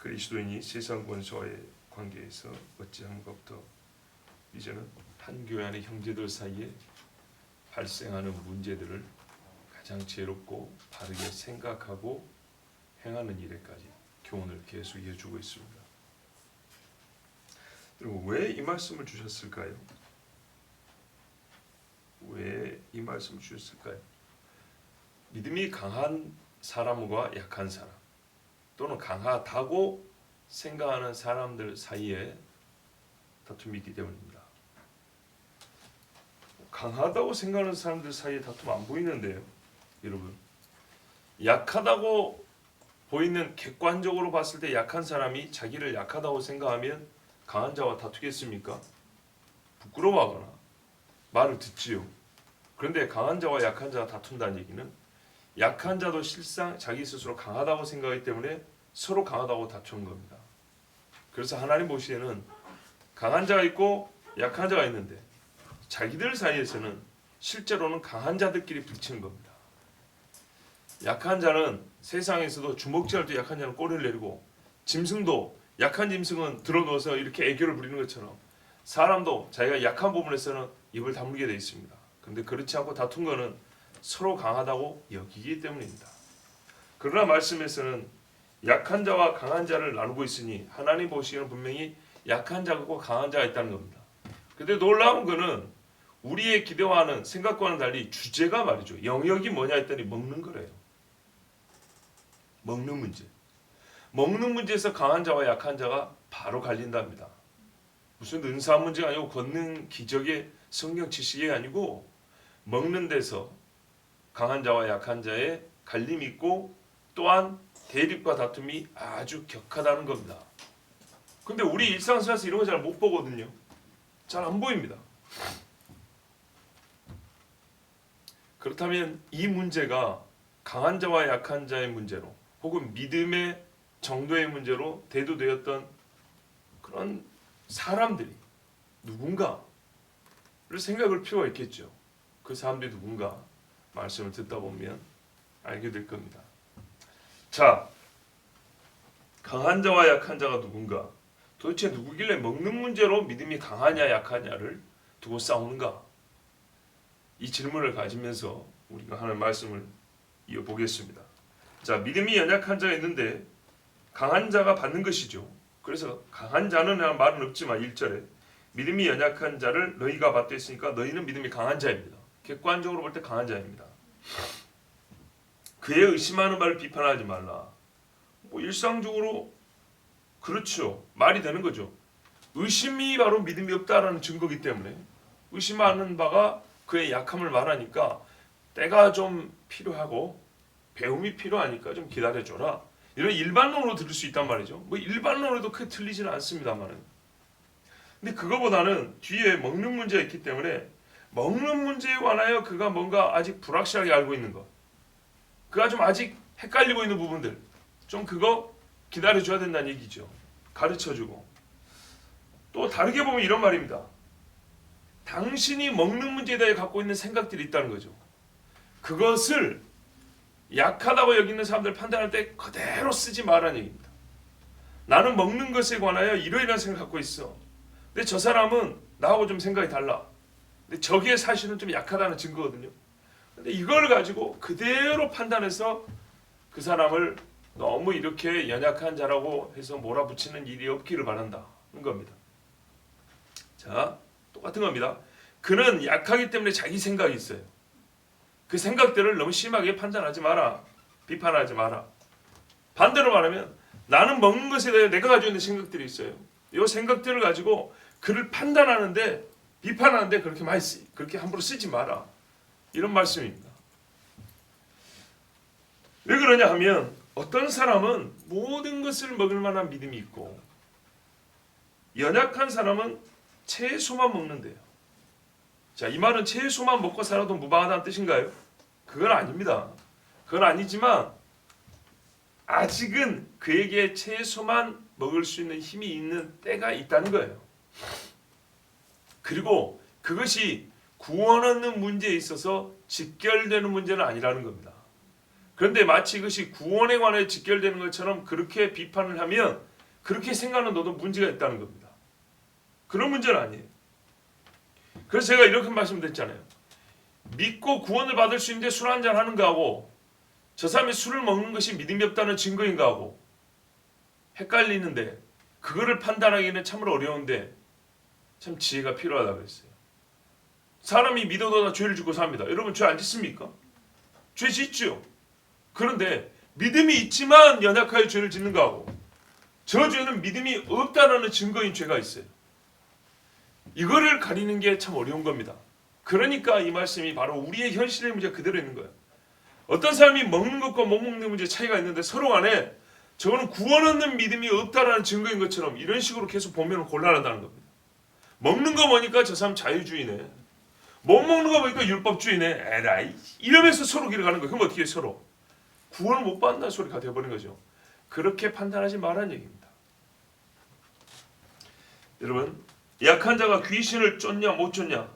그리스도인이 세상 권세와의 관계에서 어찌한 것부터 이제는 한 교회 안의 형제들 사이에 발생하는 문제들을 가장 지혜롭고 바르게 생각하고 행하는 일에까지 교훈을 계속 이어주고 있습니다. 여러분, 왜 이 말씀을 주셨을까요? 왜 이 말씀을 주셨을까요? 믿음이 강한 사람과 약한 사람, 또는 강하다고 생각하는 사람들 사이에 다툼이 있기 때문입니다. 강하다고 생각하는 사람들 사이에 다툼 안 보이는데요, 여러분. 약하다고 보이는, 객관적으로 봤을 때 약한 사람이 자기를 약하다고 생각하면 강한 자와 다투겠습니까? 부끄러워하거나 말을 듣지요. 그런데 강한 자와 약한 자가 다툰다는 얘기는 약한 자도 실상 자기 스스로 강하다고 생각하기 때문에 서로 강하다고 다투는 겁니다. 그래서 하나님 보시기에는 강한 자가 있고 약한 자가 있는데 자기들 사이에서는 실제로는 강한 자들끼리 부딪히는 겁니다. 약한 자는 세상에서도 주먹질할 때 약한 자는 꼬리를 내리고, 짐승도 약한 짐승은 들어누워서 이렇게 애교를 부리는 것처럼 사람도 자기가 약한 부분에서는 입을 다물게 되어 있습니다. 그런데 그렇지 않고 다툰 것은 서로 강하다고 여기기 때문입니다. 그러나 말씀에서는 약한 자와 강한 자를 나누고 있으니 하나님 보시기에는 분명히 약한 자고 강한 자가 있다는 겁니다. 근데 놀라운 것은 우리의 기대와는 생각과는 달리 주제가 말이죠. 영역이 뭐냐 했더니 먹는 거래요. 먹는 문제. 먹는 문제에서 강한 자와 약한 자가 바로 갈린답니다. 무슨 은사 문제가 아니고 걷는 기적의 성경 지식이 아니고 먹는 데서 강한 자와 약한 자의 갈림이 있고 또한 대립과 다툼이 아주 격하다는 겁니다. 근데 우리 일상생활에서 이런 거 잘 못 보거든요. 잘 안 보입니다. 그렇다면 이 문제가 강한 자와 약한 자의 문제로 혹은 믿음의 정도의 문제로 대두되었던 그런 사람들이 누군가를 생각할 필요가 있겠죠. 그 사람들이 누군가 말씀을 듣다 보면 알게 될 겁니다. 자, 강한 자와 약한 자가 누군가? 도대체 누구길래 먹는 문제로 믿음이 강하냐 약하냐를 두고 싸우는가? 이 질문을 가지면서 우리가 하는 말씀을 이어보겠습니다. 자, 믿음이 연약한 자가 있는데 강한 자가 받는 것이죠. 그래서 강한 자는 라는 말은 없지만 1절에 믿음이 연약한 자를 너희가 받되 있으니까 너희는 믿음이 강한 자입니다. 객관적으로 볼 때 강한 자입니다. 그의 의심하는 말을 비판하지 말라. 뭐 일상적으로 그렇죠. 말이 되는 거죠. 의심이 바로 믿음이 없다라는 증거이기 때문에 의심하는 바가 그의 약함을 말하니까 때가 좀 필요하고 배움이 필요하니까 좀 기다려줘라. 이런 일반론으로 들을 수 있단 말이죠. 뭐 일반론으로도 크게 틀리지는 않습니다만. 근데 그거보다는 뒤에 먹는 문제가 있기 때문에 먹는 문제에 관하여 그가 뭔가 아직 불확실하게 알고 있는 것, 그가 좀 아직 헷갈리고 있는 부분들, 좀 그거 기다려줘야 된다는 얘기죠. 가르쳐주고. 또 다르게 보면 이런 말입니다. 당신이 먹는 문제에 대해 갖고 있는 생각들이 있다는 거죠. 그것을 약하다고 여기는 사람들 판단할 때 그대로 쓰지 말라는 얘기입니다. 나는 먹는 것에 관하여 이러이러한 생각을 갖고 있어. 근데 저 사람은 나하고 좀 생각이 달라. 근데 저게 사실은 좀 약하다는 증거거든요. 근데 이걸 가지고 그대로 판단해서 그 사람을 너무 이렇게 연약한 자라고 해서 몰아붙이는 일이 없기를 바란다는 겁니다. 자, 똑같은 겁니다. 그는 약하기 때문에 자기 생각이 있어요. 그 생각들을 너무 심하게 판단하지 마라. 비판하지 마라. 반대로 말하면 나는 먹는 것에 대해 내가 가지고 있는 생각들이 있어요. 이 생각들을 가지고 그를 판단하는데, 비판하는데 그렇게 함부로 쓰지 마라. 이런 말씀입니다. 왜 그러냐 하면 어떤 사람은 모든 것을 먹을 만한 믿음이 있고 연약한 사람은 채소만 먹는데요. 자, 이 말은 채소만 먹고 살아도 무방하다는 뜻인가요? 그건 아닙니다. 그건 아니지만 아직은 그에게 채소만 먹을 수 있는 힘이 있는 때가 있다는 거예요. 그리고 그것이 구원 얻는 문제에 있어서 직결되는 문제는 아니라는 겁니다. 그런데 마치 이것이 구원에 관해 직결되는 것처럼 그렇게 비판을 하면 그렇게 생각하는 너도 문제가 있다는 겁니다. 그런 문제는 아니에요. 그래서 제가 이렇게 말씀드렸잖아요. 믿고 구원을 받을 수 있는데 술 한잔 하는 거하고 저 사람이 술을 먹는 것이 믿음이 없다는 증거인가 하고 헷갈리는데 그거를 판단하기는 참으로 어려운데 참 지혜가 필요하다고 그랬어요. 사람이 믿어도 다 죄를 짓고 삽니다. 여러분 죄 안 짓습니까? 죄 짓죠. 그런데 믿음이 있지만 연약하여 죄를 짓는 거하고 저 죄는 믿음이 없다라는 증거인 죄가 있어요. 이거를 가리는 게 참 어려운 겁니다. 그러니까 이 말씀이 바로 우리의 현실의 문제 그대로 있는 거예요. 어떤 사람이 먹는 것과 못 먹는 문제 차이가 있는데 서로 간에 저거는 구원 얻는 믿음이 없다라는 증거인 것처럼 이런 식으로 계속 보면 곤란하다는 겁니다. 먹는 거 보니까 저 사람 자유주의네. 못 먹는 거 보니까 율법주의네. 에라이 이러면서 서로 길어가는 거예요. 그럼 어떻게 해요? 서로 구원을 못 받는다는 소리가 되어버린 거죠. 그렇게 판단하지 말라는 얘기입니다. 여러분 약한 자가 귀신을 쫓냐 못 쫓냐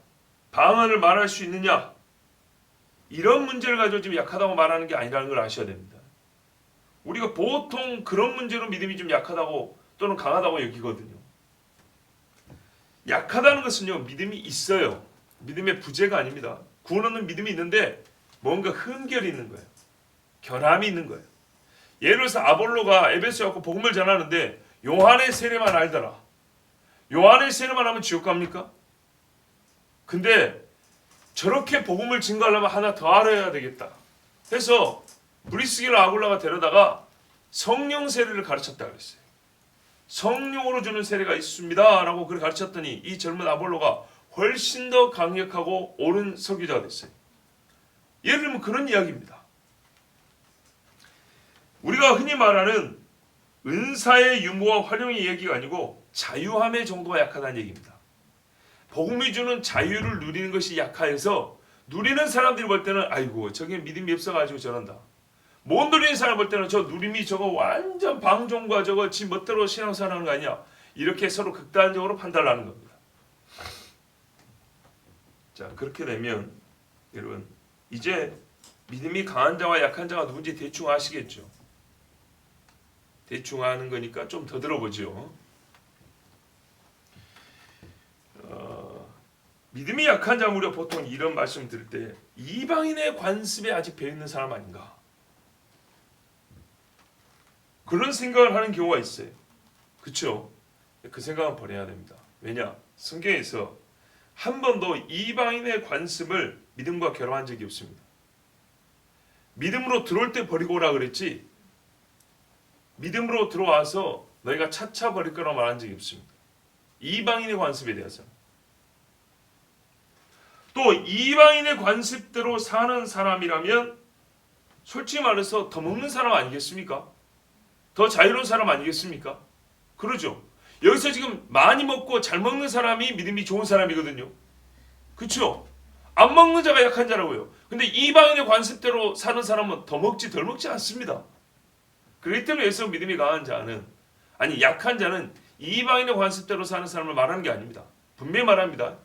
방언을 말할 수 있느냐 이런 문제를 가지고 지금 약하다고 말하는 게 아니라는 걸 아셔야 됩니다. 우리가 보통 그런 문제로 믿음이 좀 약하다고 또는 강하다고 여기거든요. 약하다는 것은요 믿음이 있어요. 믿음의 부재가 아닙니다. 구원 얻는 믿음이 있는데 뭔가 흠결이 있는 거예요. 결함이 있는 거예요. 예를 들어서 아볼로가 에베소에 와서 복음을 전하는데 요한의 세례만 알더라. 요한의 세례만 하면 지옥 갑니까? 근데 저렇게 복음을 증거하려면 하나 더 알아야 되겠다. 해서 브리스길라 아굴라가 데려다가 성령 세례를 가르쳤다 그랬어요. 성령으로 주는 세례가 있습니다 라고 그렇게 가르쳤더니 이 젊은 아볼로가 훨씬 더 강력하고 옳은 설교자가 됐어요. 예를 들면 그런 이야기입니다. 우리가 흔히 말하는 은사의 유무와 활용의 얘기가 아니고 자유함의 정도가 약하다는 얘기입니다. 복음이 주는 자유를 누리는 것이 약하여서 누리는 사람들이 볼 때는 아이고 저게 믿음이 없어가지고 저런다. 못 누리는 사람 볼 때는 저 누림이 저거 완전 방종과 저거 지 멋대로 신앙생활하는 거 아니야. 이렇게 서로 극단적으로 판단을 하는 겁니다. 자 그렇게 되면 여러분 이제 믿음이 강한 자와 약한 자가 누군지 대충 아시겠죠. 대충 아는 거니까 좀 더 들어보죠. 믿음이 약한 자 우리가 보통 이런 말씀 들을 때 이방인의 관습에 아직 배어있는 사람 아닌가 그런 생각을 하는 경우가 있어요. 그렇죠? 그 생각은 버려야 됩니다. 왜냐? 성경에서 한 번도 이방인의 관습을 믿음과 결합한 적이 없습니다. 믿음으로 들어올 때 버리고 오라 그랬지 믿음으로 들어와서 너희가 차차 버릴 거라고 말한 적이 없습니다. 이방인의 관습에 대해서 또 이방인의 관습대로 사는 사람이라면 솔직히 말해서 더 먹는 사람 아니겠습니까? 더 자유로운 사람 아니겠습니까? 그러죠. 여기서 지금 많이 먹고 잘 먹는 사람이 믿음이 좋은 사람이거든요. 그렇죠? 안 먹는 자가 약한 자라고요. 근데 이방인의 관습대로 사는 사람은 더 먹지 덜 먹지 않습니다. 그렇기 때문에 여기서 믿음이 강한 자는 아니 약한 자는 이방인의 관습대로 사는 사람을 말하는 게 아닙니다. 분명히 말합니다.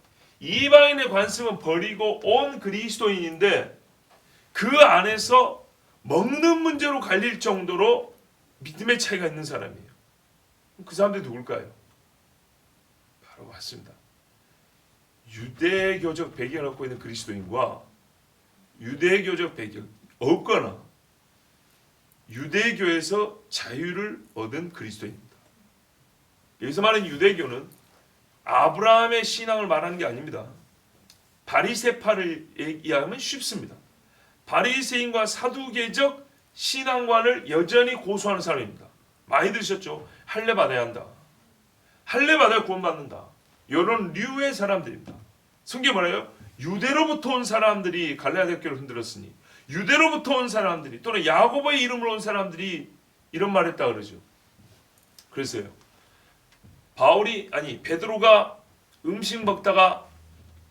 이방인의 관습은 버리고 온 그리스도인인데 그 안에서 먹는 문제로 갈릴 정도로 믿음의 차이가 있는 사람이에요. 그 사람들이 누굴까요? 바로 맞습니다. 유대교적 배경을 갖고 있는 그리스도인과 유대교적 배경 없거나 유대교에서 자유를 얻은 그리스도인입니다. 여기서 말하는 유대교는 아브라함의 신앙을 말하는 게 아닙니다. 바리새파를 이해하면 쉽습니다. 바리새인과 사두개적 신앙관을 여전히 고수하는 사람입니다. 많이 들으셨죠? 할례 받아야 한다. 할례 받아야 구원받는다. 이런 류의 사람들입니다. 성경에 말해요. 유대로부터 온 사람들이 갈레아 대교를 흔들었으니 유대로부터 온 사람들이 또는 야고보의 이름으로 온 사람들이 이런 말 했다 그러죠. 그랬어요. 베드로가 음식 먹다가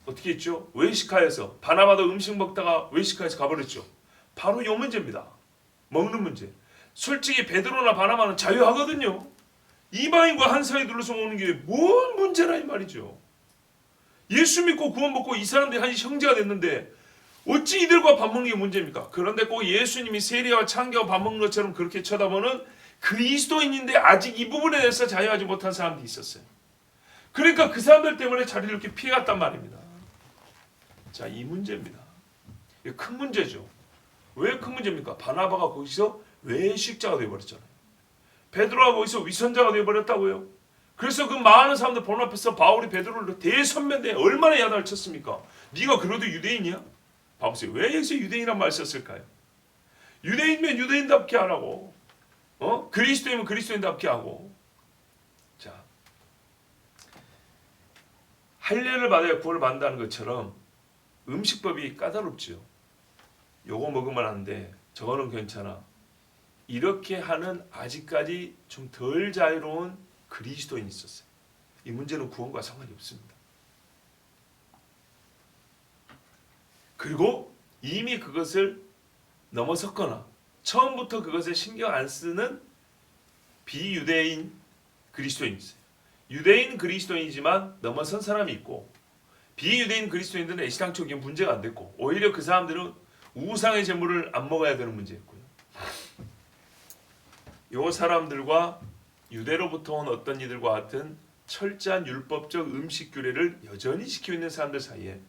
어떻게 했죠? 외식하여서 바나바도 음식 먹다가 외식하여서 가버렸죠. 바로 이 문제입니다. 먹는 문제. 솔직히 베드로나 바나바는 자유하거든요. 이방인과 한 사이 둘러서 먹는 게 뭔 문제라 이 말이죠. 예수 믿고 구원 받고 이 사람들이 한 형제가 됐는데 어찌 이들과 밥 먹는 게 문제입니까? 그런데 꼭 예수님이 세리와 창기와 밥 먹는 것처럼 그렇게 쳐다보는 그리스도인인데 아직 이 부분에 대해서 자유하지 못한 사람들이 있었어요. 그러니까 그 사람들 때문에 자리를 이렇게 피해갔단 말입니다. 자, 이 문제입니다. 이게 큰 문제죠. 왜 큰 문제입니까? 바나바가 거기서 외식자가 되어버렸잖아요. 베드로가 거기서 위선자가 되어버렸다고요. 그래서 그 많은 사람들 보는 앞에서 바울이 베드로를 대선면대 얼마나 야단을 쳤습니까? 네가 그래도 유대인이야? 봐보세요. 왜 여기서 유대인이란 말 썼을까요? 유대인이면 유대인답게 하라고. 그리스도인이면 그리스도인답게 하고. 자, 할례를 받아야 구원을 받는다는 것처럼 음식법이 까다롭죠. 요거 먹으면 안 돼. 저거는 괜찮아. 이렇게 하는 아직까지 좀 덜 자유로운 그리스도인이 있었어요. 이 문제는 구원과 상관이 없습니다. 그리고 이미 그것을 넘어섰거나 처음부터 그것에 신경 안 쓰는 비유대인 그리스도인이 있어요. 유대인 그리스도인이지만 넘어선 사람이 있고 비유대인 그리스도인들은 애시당초 이게 문제가 안 됐고 오히려 그 사람들은 우상의 제물을 안 먹어야 되는 문제였고요. 요 사람들과 유대로부터 온 어떤 이들과 같은 철저한 율법적 음식 규례를 여전히 지키고 있는 사람들 사이에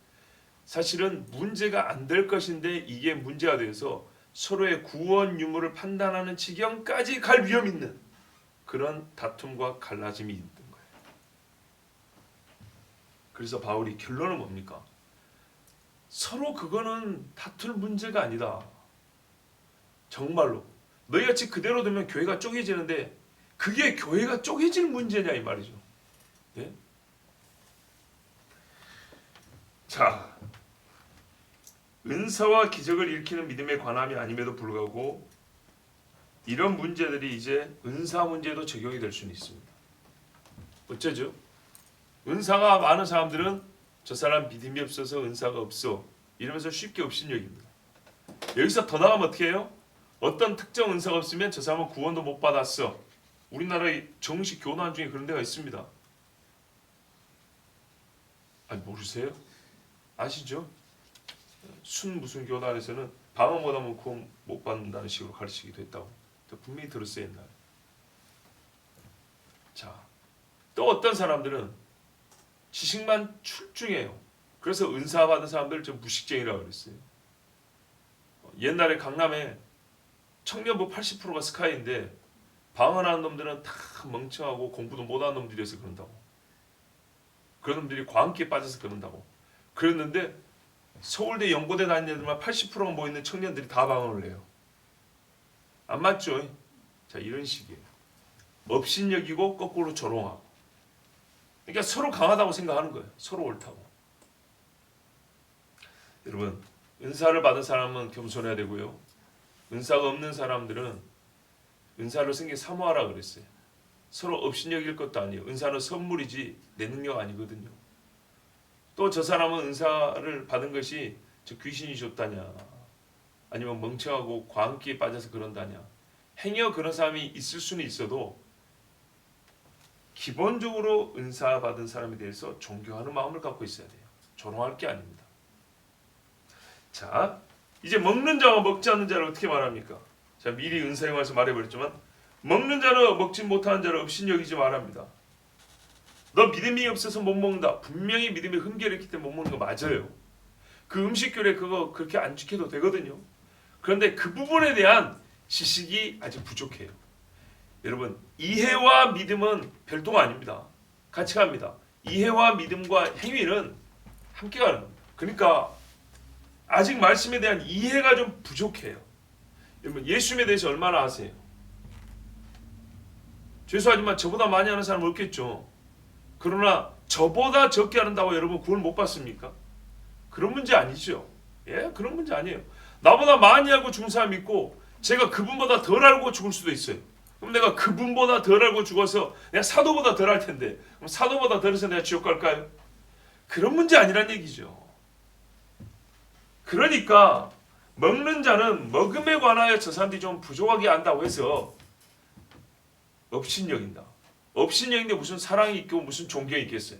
사실은 문제가 안 될 것인데 이게 문제가 되어서 서로의 구원 유무를 판단하는 지경까지 갈 위험이 있는 그런 다툼과 갈라짐이 있는 거예요. 그래서 바울이 결론은 뭡니까? 서로 그거는 다툴 문제가 아니다. 정말로 너희같이 그대로 두면 교회가 쪼개지는데 그게 교회가 쪼개질 문제냐 이 말이죠. 예? 자, 은사와 기적을 일으키는 믿음의 관함이 아님에도 불구하고 이런 문제들이 이제 은사 문제도 적용이 될 수는 있습니다. 어쩌죠? 은사가 많은 사람들은 저 사람 믿음이 없어서 은사가 없어 이러면서 쉽게 업신여깁니다. 여기서 더 나가면 어떻게 해요? 어떤 특정 은사가 없으면 저 사람은 구원도 못 받았어. 우리나라의 정식 교단 중에 그런 데가 있습니다. 아니 모르세요? 아시죠? 순 무슨 교단에서는 방언 못하면 구원 못 받는다는 식으로 가르치기도 했다고. 분명히 들었어요 옛날에. 자, 또 어떤 사람들은 지식만 출중해요. 그래서 은사 받은 사람들 좀 무식쟁이라고 그랬어요. 옛날에 강남에 청년부 80%가 스카이인데 방언하는 놈들은 다 멍청하고 공부도 못하는 놈들이어서 그런다고. 그런 놈들이 광기에 빠져서 그런다고. 그랬는데 서울대 연고대 다니는 애들만 80%가 모이는 청년들이 다 방언을 해요. 안 맞죠? 자, 이런 식이에요. 업신여기고 거꾸로 조롱하고. 그러니까 서로 강하다고 생각하는 거예요. 서로 옳다고. 여러분, 은사를 받은 사람은 겸손해야 되고요. 은사가 없는 사람들은 은사를 생기 사모하라 그랬어요. 서로 업신여길 것도 아니에요. 은사는 선물이지 내 능력 아니거든요. 또 저 사람은 은사를 받은 것이 저 귀신이 줬다냐 아니면 멍청하고 광기에 빠져서 그런다냐 행여 그런 사람이 있을 수는 있어도 기본적으로 은사 받은 사람에 대해서 존경하는 마음을 갖고 있어야 돼요. 조롱할 게 아닙니다. 자, 이제 먹는 자와 먹지 않는 자를 어떻게 말합니까? 자, 미리 은사에 관해서 말해버렸지만 먹는 자는 먹지 못하는 자를 업신여기지 말합니다. 너 믿음이 없어서 못 먹는다. 분명히 믿음이 흠결이 있기 때문에 못 먹는 거 맞아요. 그 음식 규례 그거 그렇게 안 지켜도 되거든요. 그런데 그 부분에 대한 지식이 아직 부족해요. 여러분, 이해와 믿음은 별도가 아닙니다. 같이 갑니다. 이해와 믿음과 행위는 함께 가는 겁니다. 그러니까 아직 말씀에 대한 이해가 좀 부족해요. 여러분, 예수님에 대해서 얼마나 아세요? 죄송하지만 저보다 많이 하는 사람 없겠죠. 그러나 저보다 적게 한다고 여러분 구원 못 받습니까? 그런 문제 아니죠. 예, 그런 문제 아니에요. 나보다 많이 알고 죽은 사람이 있고 제가 그분보다 덜 알고 죽을 수도 있어요. 그럼 내가 그분보다 덜 알고 죽어서 내가 사도보다 덜 할 텐데 그럼 사도보다 덜해서 내가 지옥 갈까요? 그런 문제 아니란 얘기죠. 그러니까 먹는 자는 먹음에 관하여 저 사람들이 좀 부족하게 안다고 해서 업신여긴다. 업신여긴데 무슨 사랑이 있고 무슨 존경이 있겠어요.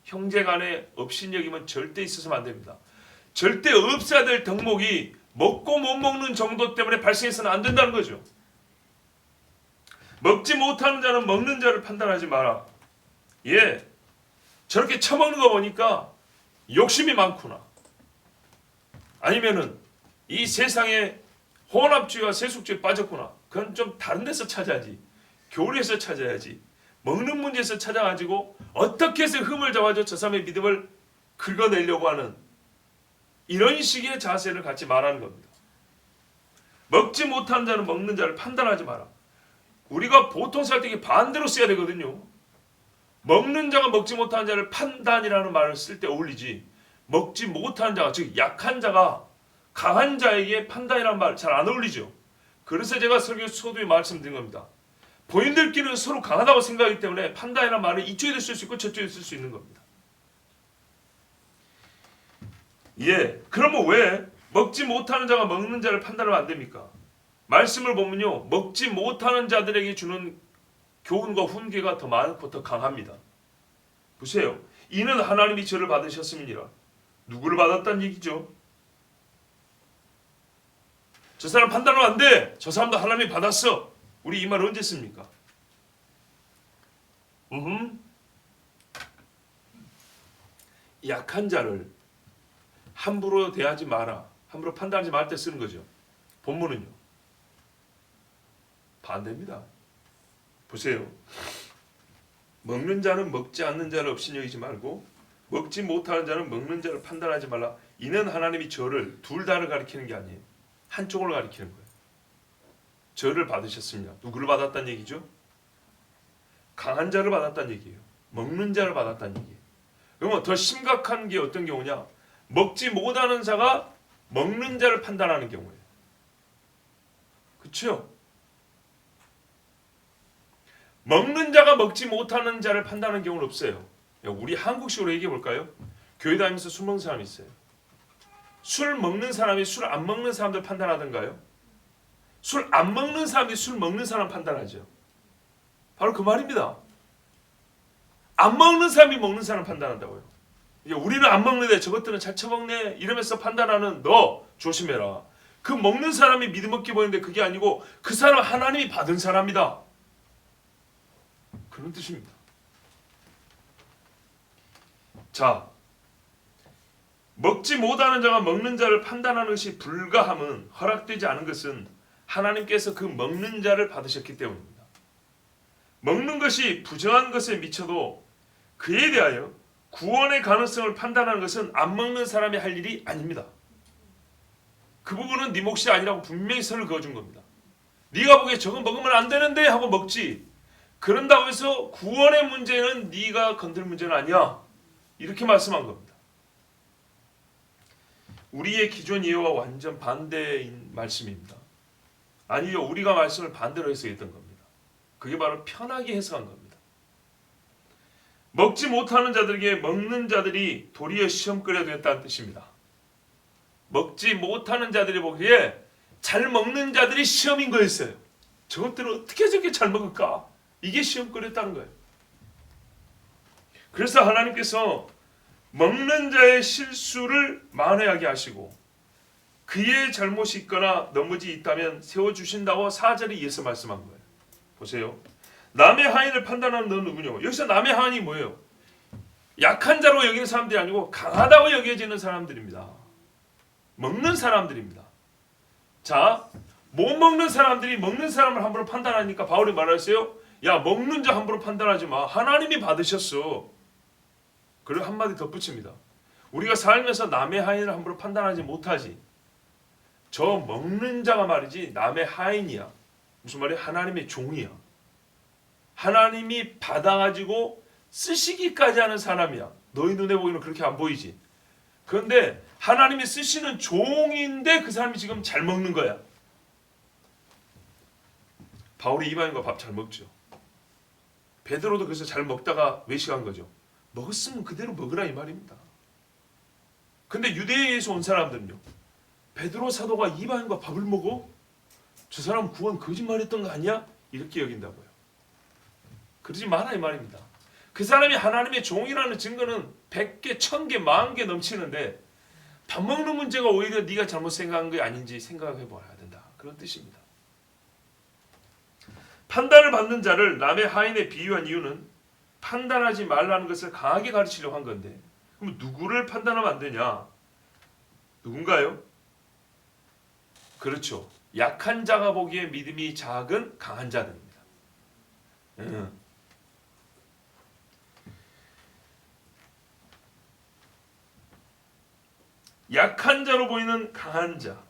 형제간에 업신여기면 절대 있어서는 안 됩니다. 절대 없어야 될 덕목이 먹고 못 먹는 정도 때문에 발생해서는 안 된다는 거죠. 먹지 못하는 자는 먹는 자를 판단하지 마라. 예, 저렇게 처먹는 거 보니까 욕심이 많구나. 아니면은 이 세상에 혼합주의와 세속주의에 빠졌구나. 그건 좀 다른 데서 찾아야지. 교리에서 찾아야지. 먹는 문제에서 찾아가지고 어떻게 해서 흠을 잡아줘 저 사람의 믿음을 긁어내려고 하는 이런 식의 자세를 갖지 말라는 겁니다. 먹지 못하는 자는 먹는 자를 판단하지 마라. 우리가 보통 살 때 반대로 써야 되거든요. 먹는 자가 먹지 못하는 자를 판단이라는 말을 쓸 때 어울리지, 먹지 못하는 자가, 즉 약한 자가 강한 자에게 판단이라는 말 잘 안 어울리죠. 그래서 제가 설교 서두에 말씀드린 겁니다. 본인들끼리는 서로 강하다고 생각하기 때문에 판단이라는 말을 이쪽에도 쓸 수 있고 저쪽에도 쓸 수 있는 겁니다. 예, 그러면 왜 먹지 못하는 자가 먹는 자를 판단하면 안 됩니까? 말씀을 보면요, 먹지 못하는 자들에게 주는 교훈과 훈계가 더 많고 더 강합니다. 보세요. 이는 하나님이 저를 받으셨음이니라. 누구를 받았다는 얘기죠? 저 사람 판단하면 안 돼. 저 사람도 하나님이 받았어. 우리 이 말 언제 씁니까? 약한 자를 함부로 대하지 마라. 함부로 판단하지 말 때 쓰는 거죠. 본문은요, 반대입니다. 보세요. 먹는 자는 먹지 않는 자를 없이 여기지 말고 먹지 못하는 자는 먹는 자를 판단하지 말라. 이는 하나님이 저를, 둘 다를 가리키는 게 아니에요. 한쪽을 가리키는 거예요. 저를 받으셨습니다. 누구를 받았다는 얘기죠? 강한 자를 받았다는 얘기예요. 먹는 자를 받았다는 얘기예요. 그러면 더 심각한 게 어떤 경우냐? 먹지 못하는 자가 먹는 자를 판단하는 경우예요. 그렇죠? 먹는 자가 먹지 못하는 자를 판단하는 경우는 없어요. 우리 한국식으로 얘기해 볼까요? 교회 다니면서 술 먹는 사람이 있어요. 술 먹는 사람이 술 안 먹는 사람들 판단하던가요? 술 안 먹는 사람이 술 먹는 사람 판단하죠. 바로 그 말입니다. 안 먹는 사람이 먹는 사람 판단한다고요. 우리는 안 먹는데 저것들은 잘 처먹네 이러면서 판단하는 너 조심해라. 그 먹는 사람이 믿음 없게 보이는데 그게 아니고 그 사람 하나님이 받은 사람이다. 그런 뜻입니다. 자, 먹지 못하는 자가 먹는 자를 판단하는 것이 불가함은, 허락되지 않은 것은 하나님께서 그 먹는 자를 받으셨기 때문입니다. 먹는 것이 부정한 것에 미쳐도 그에 대하여 구원의 가능성을 판단하는 것은 안 먹는 사람이 할 일이 아닙니다. 그 부분은 네 몫이 아니라고 분명히 선을 그어준 겁니다. 네가 보기에 저거 먹으면 안 되는데 하고 먹지, 그런다고 해서 구원의 문제는 네가 건들 문제는 아니야, 이렇게 말씀한 겁니다. 우리의 기존 이해와 완전 반대인 말씀입니다. 아니요, 우리가 말씀을 반대로 해석했던 겁니다. 그게 바로 편하게 해석한 겁니다. 먹지 못하는 자들에게 먹는 자들이 도리어 시험거리가 되었다는 뜻입니다. 먹지 못하는 자들이 보기에 잘 먹는 자들이 시험인 거였어요. 저것들은 어떻게 저렇게 잘 먹을까? 이게 시험거리였다는 거예요. 그래서 하나님께서 먹는 자의 실수를 만회하게 하시고 그의 잘못이 있거나 넘어지 있다면 세워주신다고 4절에 이어서 말씀한 거예요. 보세요. 남의 하인을 판단하는 너는 누구냐? 여기서 남의 하인이 뭐예요? 약한 자로 여기는 사람들이 아니고 강하다고 여겨지는 사람들입니다. 먹는 사람들입니다. 자, 못 먹는 사람들이 먹는 사람을 함부로 판단하니까 바울이 말했어요. 야, 먹는 자 함부로 판단하지 마. 하나님이 받으셨어. 그리고 한마디 덧붙입니다. 우리가 살면서 남의 하인을 함부로 판단하지 못하지. 저 먹는 자가 말이지 남의 하인이야. 무슨 말이야? 하나님의 종이야. 하나님이 받아가지고 쓰시기까지 하는 사람이야. 너희 눈에 보기는 그렇게 안 보이지. 그런데 하나님이 쓰시는 종인데 그 사람이 지금 잘 먹는 거야. 바울이 이방인과 밥 잘 먹죠. 베드로도 그래서 잘 먹다가 외식한 거죠. 먹었으면 그대로 먹으라 이 말입니다. 근데 유대인에서 온 사람들은요, 베드로 사도가 이방인과 밥을 먹어? 저 사람 구원 거짓말했던 거 아니야? 이렇게 여긴다고요. 그러지 마라 이 말입니다. 그 사람이 하나님의 종이라는 증거는 100개, 1000개, 10,000개 넘치는데 밥 먹는 문제가 오히려 네가 잘못 생각한 게 아닌지 생각해 봐야 된다. 그런 뜻입니다. 판단을 받는 자를 남의 하인에 비유한 이유는 판단하지 말라는 것을 강하게 가르치려고 한 건데, 그럼 누구를 판단하면 안 되냐? 누군가요? 그렇죠. 약한 자가 보기에 믿음이 작은 강한 자들입니다. 약한 자로 보이는 강한 자,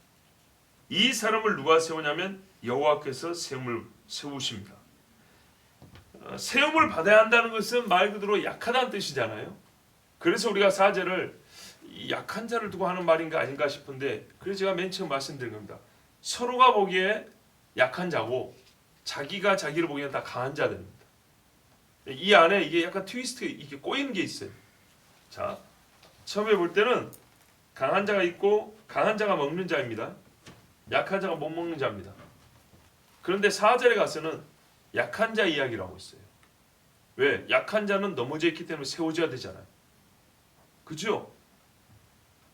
이 사람을 누가 세우냐면 여호와께서 세우십니다. 세움을 받아야 한다는 것은 말 그대로 약하다는 뜻이잖아요. 그래서 우리가 사제를 약한 자를 두고 하는 말인가 아닌가 싶은데, 그래서 제가 맨 처음 말씀드린 겁니다. 서로가 보기에 약한 자고 자기가 자기를 보기에는 다 강한 자들입니다. 이 안에 이게 약간 트위스트, 이게 꼬이는 게 있어요. 자, 처음에 볼 때는 강한 자가 있고, 강한 자가 먹는 자입니다. 약한 자가 못 먹는 자입니다. 그런데 4절에 가서는 약한 자 이야기를 하고 있어요. 왜? 약한 자는 넘어져 있기 때문에 세워져야 되잖아요. 그죠?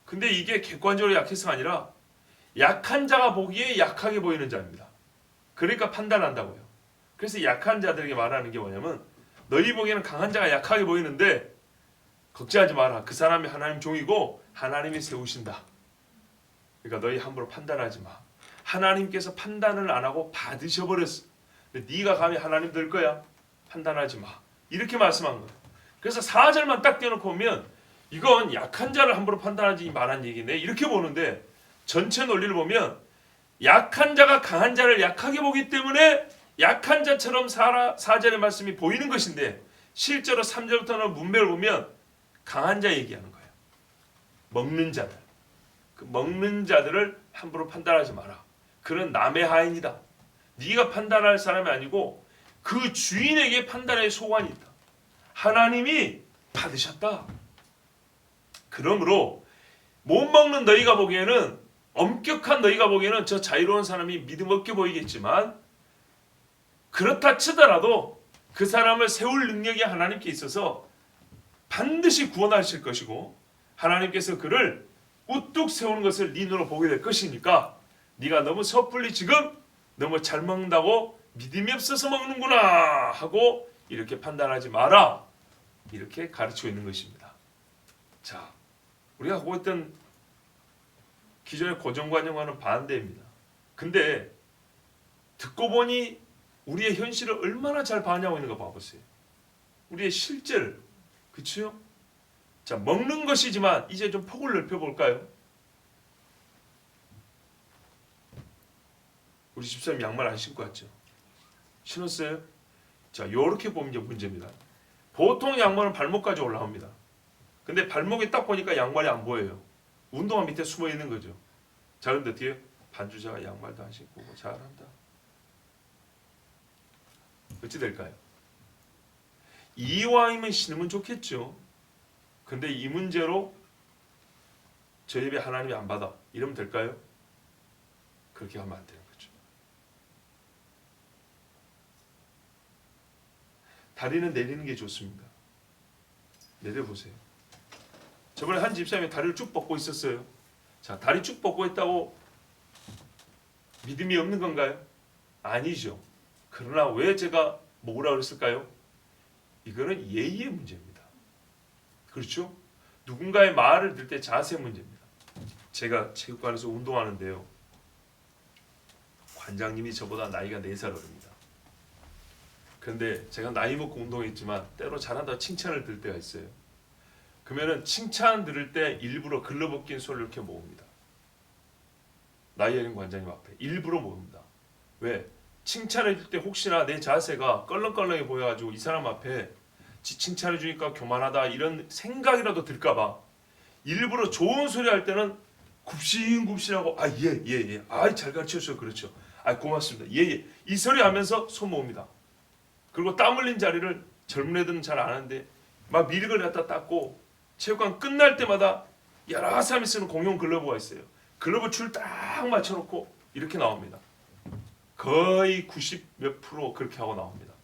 근데 이게 객관적으로 약해서가 아니라 약한 자가 보기에 약하게 보이는 자입니다. 그러니까 판단한다고요. 그래서 약한 자들에게 말하는 게 뭐냐면, 너희 보기에는 강한 자가 약하게 보이는데 걱정하지 마라. 그 사람이 하나님 종이고 하나님이 세우신다. 그러니까 너희 함부로 판단하지 마. 하나님께서 판단을 안 하고 받으셔버렸어. 네가 감히 하나님 될 거야? 판단하지 마. 이렇게 말씀한 거예요. 그래서 4절만 딱 떼놓고 보면 이건 약한 자를 함부로 판단하지 말란 얘기네, 이렇게 보는데, 전체 논리를 보면 약한 자가 강한 자를 약하게 보기 때문에 약한 자처럼 4절의 말씀이 보이는 것인데, 실제로 3절부터는 문맥을 보면 강한 자 얘기하는 거예요. 먹는 자들. 그 먹는 자들을 함부로 판단하지 마라. 그는 남의 하인이다. 네가 판단할 사람이 아니고 그 주인에게 판단의 소관이 있다. 하나님이 받으셨다. 그러므로 못 먹는 너희가 보기에는, 엄격한 너희가 보기에는 저 자유로운 사람이 믿음 없게 보이겠지만, 그렇다 치더라도 그 사람을 세울 능력이 하나님께 있어서 반드시 구원하실 것이고, 하나님께서 그를 우뚝 세우는 것을 네 눈으로 보게 될 것이니까, 네가 너무 섣불리 지금 너무 잘 먹는다고 믿음이 없어서 먹는구나 하고 이렇게 판단하지 마라, 이렇게 가르치고 있는 것입니다. 자, 우리가 하고 있던 기존의 고정관념과는 반대입니다. 근데 듣고 보니 우리의 현실을 얼마나 잘 반영하고 있는 거 봐보세요. 우리의 실제를. 그렇죠? 자, 먹는 것이지만 이제 좀 폭을 넓혀볼까요? 우리 집사님 양말 안 신고 왔죠? 신었어요? 자, 이렇게 보면 이제 문제입니다. 보통 양말은 발목까지 올라옵니다. 근데 발목에 딱 보니까 양말이 안 보여요. 운동화 밑에 숨어 있는 거죠. 자, 그런데 뒤에 반주자가 양말도 안 신고 잘한다. 어찌 될까요? 이왕이면 신으면 좋겠죠. 근데 이 문제로 저 예배 하나님이 안 받아, 이러면 될까요? 그렇게 하면 안 되는 거죠. 다리는 내리는 게 좋습니다. 내려보세요. 저번에 한 집사님이 다리를 쭉 뻗고 있었어요. 자, 다리 쭉 뻗고 있다고 믿음이 없는 건가요? 아니죠. 그러나 왜 제가 뭐라 그랬을까요? 이거는 예의의 문제입니다. 그렇죠? 누군가의 말을 들을 때 자세 문제입니다. 제가 체육관에서 운동하는데요, 관장님이 저보다 나이가 4살 어립니다. 그런데 제가 나이 먹고 운동했지만 때로 잘한다고 칭찬을 들을 때가 있어요. 그러면은 칭찬 들을 때 일부러 글러브 낀 손을 이렇게 모읍니다. 나이 어린 관장님 앞에 일부러 모읍니다. 왜? 칭찬해 줄 때 혹시나 내 자세가 껄렁껄렁해 보여가지고 이 사람 앞에 칭찬해 주니까 교만하다 이런 생각이라도 들까봐 일부러 좋은 소리 할 때는 굽신굽신하고 예. 잘 가르쳐 주셔서 그렇죠. 고맙습니다. 예. 이 소리 하면서 손 모읍니다. 그리고 땀 흘린 자리를 젊은 애들은 잘 안 하는데 막 미륵을 갖다 닦고, 체육관 끝날 때마다 여러 사람이 쓰는 공용 글러브가 있어요. 글러브 줄 딱 맞춰놓고 이렇게 나옵니다. 거의 90몇 프로 그렇게 하고 나옵니다.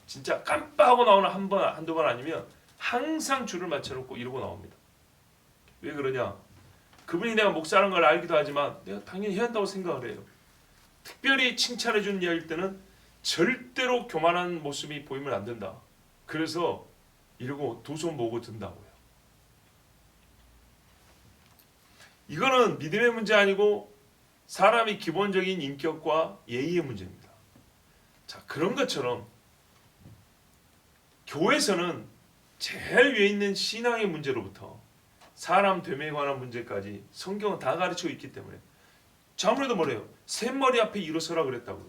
진짜 깜빡하고 나오는 한두 번 아니면 항상 줄을 맞춰놓고 이러고 나옵니다. 왜 그러냐? 그분이 내가 목사라는 걸 알기도 하지만 내가 당연히 해야 한다고 생각을 해요. 특별히 칭찬해 주는 이야기일 때는 절대로 교만한 모습이 보이면 안 된다. 그래서 이러고 두 손 모으고 든다고요. 이거는 믿음의 문제 아니고 사람의 기본적인 인격과 예의의 문제입니다. 자, 그런 것처럼 교회에서는 제일 위에 있는 신앙의 문제로부터 사람 됨에 관한 문제까지 성경은 다 가르치고 있기 때문에 아무래도 뭐래요? 샘머리 앞에 일어서라 그랬다고요.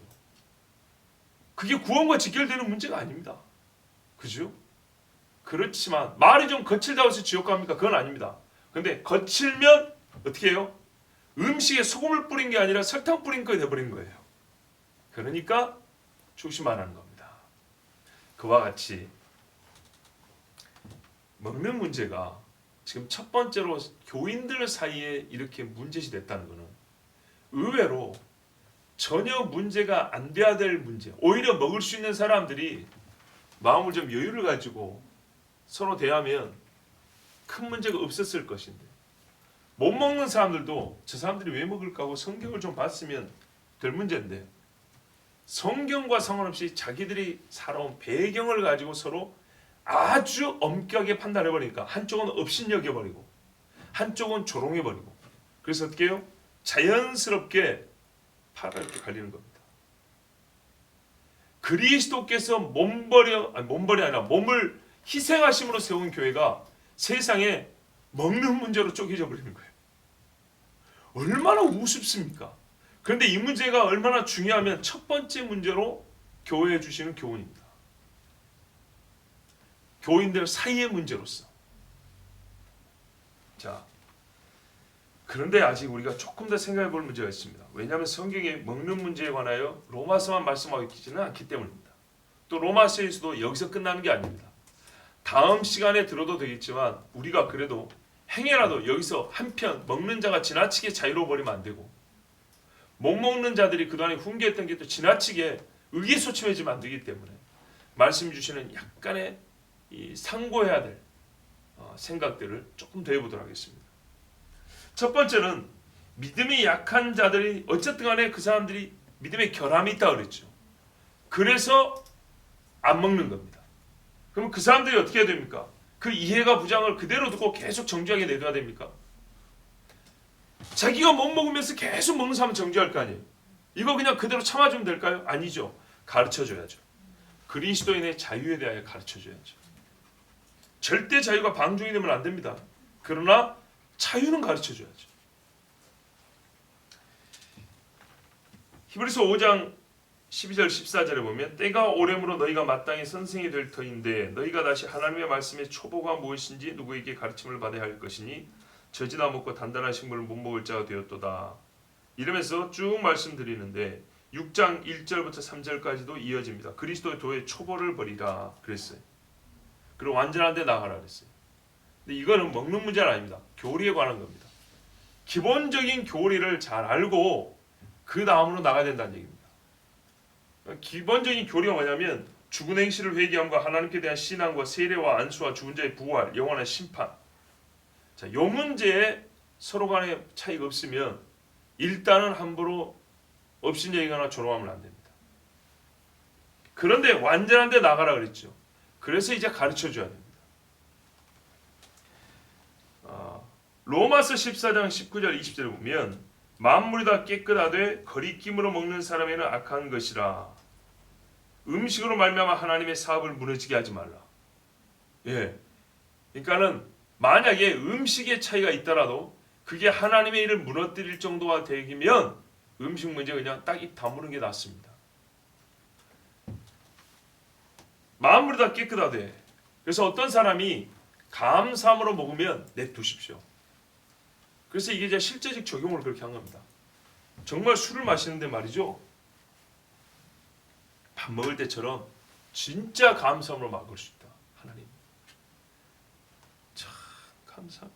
그게 구원과 직결되는 문제가 아닙니다. 그죠? 그렇지만 말이 좀 거칠다고 해서 지옥 갑니까? 그건 아닙니다. 근데 거칠면 어떻게 해요? 음식에 소금을 뿌린 게 아니라 설탕 뿌린 거 돼버린 거예요. 그러니까 조심하라는 겁니다. 그와 같이 먹는 문제가 지금 첫 번째로 교인들 사이에 이렇게 문제시 됐다는 것은 의외로 전혀 문제가 안 돼야 될 문제, 오히려 먹을 수 있는 사람들이 마음을 좀 여유를 가지고 서로 대하면 큰 문제가 없었을 것인데 못 먹는 사람들도 저 사람들이 왜 먹을까 하고 성경을 좀 봤으면 될 문제인데 성경과 상관없이 자기들이 살아온 배경을 가지고 서로 아주 엄격하게 판단해버리니까 한쪽은 업신여겨버리고 한쪽은 조롱해버리고 그래서 어떻게 해요? 자연스럽게 파가 이렇게 갈리는 겁니다. 그리스도께서 몸이 아니라 몸을 희생하심으로 세운 교회가 세상에 먹는 문제로 쪼개져 버리는 거예요. 얼마나 우습습니까? 그런데 이 문제가 얼마나 중요하면 첫 번째 문제로 교회에 주시는 교훈입니다. 교인들 사이의 문제로서. 자, 그런데 아직 우리가 조금 더 생각해 볼 문제가 있습니다. 왜냐하면 성경에 먹는 문제에 관하여 로마서만 말씀하고 있지는 않기 때문입니다. 또 로마서에서도 여기서 끝나는 게 아닙니다. 다음 시간에 들어도 되겠지만 우리가 그래도 행여라도 여기서 한편 먹는 자가 지나치게 자유로워 버리면 안 되고 못 먹는 자들이 그동안에 훈계했던 게 또 지나치게 의기소침해지면 안 되기 때문에 말씀 주시는 약간의 이 상고해야 될 생각들을 조금 더 해보도록 하겠습니다. 첫 번째는 믿음이 약한 자들이 어쨌든 간에 그 사람들이 믿음의 결함이 있다고 그랬죠. 그래서 안 먹는 겁니다. 그럼 그 사람들이 어떻게 해야 됩니까? 그 이해가 부장을 그대로 두고 계속 정죄하게 내둬야 됩니까? 자기가 못 먹으면서 계속 먹는 사람은 정죄할 거 아니에요. 이거 그냥 그대로 참아주면 될까요? 아니죠. 가르쳐줘야죠. 그리스도인의 자유에 대하여 가르쳐줘야죠. 절대 자유가 방종이 되면 안 됩니다. 그러나 자유는 가르쳐줘야죠. 히브리서 5장 12절 14절에 보면 때가 오래므로 너희가 마땅히 선생이 될 터인데 너희가 다시 하나님의 말씀의 초보가 무엇인지 누구에게 가르침을 받아야 할 것이니 젖이나 먹고 단단한 식물을 못 먹을 자가 되었도다. 이러면서 쭉 말씀드리는데 6장 1절부터 3절까지도 이어집니다. 그리스도의 도의 초보를 버리라 그랬어요. 그리고 완전한 데 나가라 그랬어요. 근데 이거는 먹는 문제는 아닙니다. 교리에 관한 겁니다. 기본적인 교리를 잘 알고 그 다음으로 나가야 된다는 얘기입니다. 기본적인 교리가 뭐냐면 죽은 행실을 회개함과 하나님께 대한 신앙과 세례와 안수와 죽은 자의 부활, 영원한 심판. 자, 이 문제에 서로 간에 차이가 없으면 일단은 함부로 업신여기거나 조롱하면 안 됩니다. 그런데 완전한 데 나가라 그랬죠. 그래서 이제 가르쳐줘야 됩니다. 로마서 14장 19절 20절을 보면 만물이 다 깨끗하되 거리낌으로 먹는 사람에는 악한 것이라. 음식으로 말미암아 하나님의 사업을 무너지게 하지 말라. 예, 그러니까는 만약에 음식의 차이가 있더라도 그게 하나님의 일을 무너뜨릴 정도가 되면 음식 문제 그냥 딱 입 다무는 게 낫습니다. 만물이 다 깨끗하되. 그래서 어떤 사람이 감사함으로 먹으면 냅두십시오. 그래서 이게 이제 실제적 적용을 그렇게 한 겁니다. 정말 술을 마시는데 말이죠. 밥 먹을 때처럼 진짜 감사함으로 먹을 수 있다. 하나님 참 감사.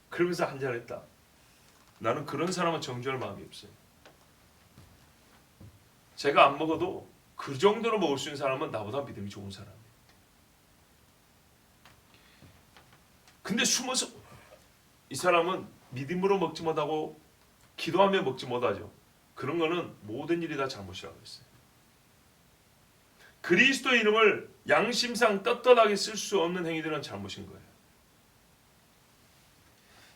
그러면서 한잔 했다. 나는 그런 사람은 정죄할 마음이 없어요. 제가 안 먹어도 그 정도로 먹을 수 있는 사람은 나보다 믿음이 좋은 사람이에요. 근데 숨어서 이 사람은 믿음으로 먹지 못하고 기도하며 먹지 못하죠. 그런 거는 모든 일이 다 잘못이라고 했어요. 그리스도의 이름을 양심상 떳떳하게 쓸 수 없는 행위들은 잘못인 거예요.